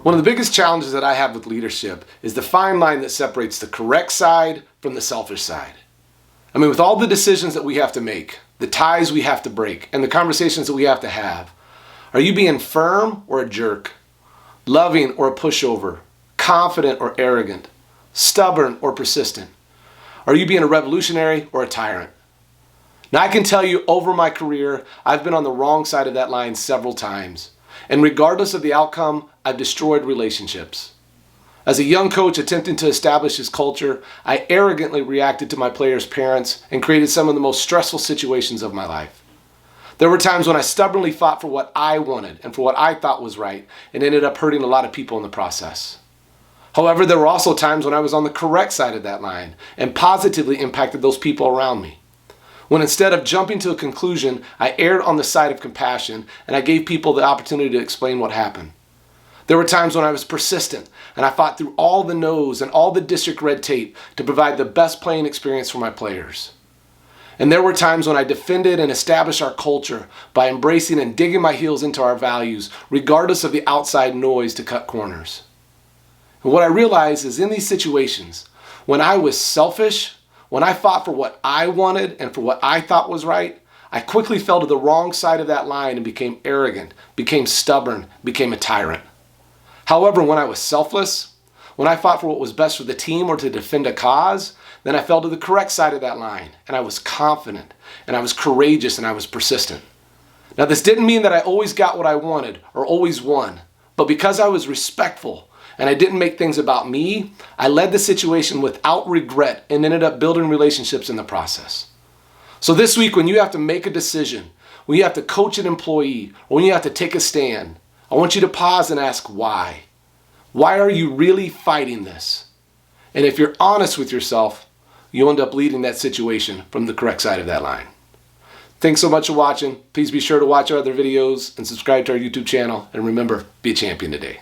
One of the biggest challenges that I have with leadership is the fine line that separates the correct side from the selfish side. I mean, with all the decisions that we have to make, the ties we have to break, and the conversations that we have to have, are you being firm or a jerk? Loving or a pushover? Confident or arrogant? Stubborn or persistent? Are you being a revolutionary or a tyrant? Now, I can tell you over my career, I've been on the wrong side of that line several times. And regardless of the outcome, I've destroyed relationships. As a young coach attempting to establish his culture, I arrogantly reacted to my players' parents and created some of the most stressful situations of my life. There were times when I stubbornly fought for what I wanted and for what I thought was right, and ended up hurting a lot of people in the process. However, there were also times when I was on the correct side of that line and positively impacted those people around me. When instead of jumping to a conclusion, I erred on the side of compassion and I gave people the opportunity to explain what happened. There were times when I was persistent and I fought through all the no's and all the district red tape to provide the best playing experience for my players. And there were times when I defended and established our culture by embracing and digging my heels into our values, regardless of the outside noise to cut corners. And what I realized is in these situations, when I was selfish, when I fought for what I wanted and for what I thought was right, I quickly fell to the wrong side of that line and became arrogant, became stubborn, became a tyrant. However, when I was selfless, when I fought for what was best for the team or to defend a cause, then I fell to the correct side of that line, and I was confident, and I was courageous, and I was persistent. Now, this didn't mean that I always got what I wanted or always won, but because I was respectful and I didn't make things about me, I led the situation without regret and ended up building relationships in the process. So this week, when you have to make a decision, when you have to coach an employee, or when you have to take a stand, I want you to pause and ask why. Why are you really fighting this? And if you're honest with yourself, you'll end up leading that situation from the correct side of that line. Thanks so much for watching. Please be sure to watch our other videos and subscribe to our YouTube channel. And remember, be a champion today.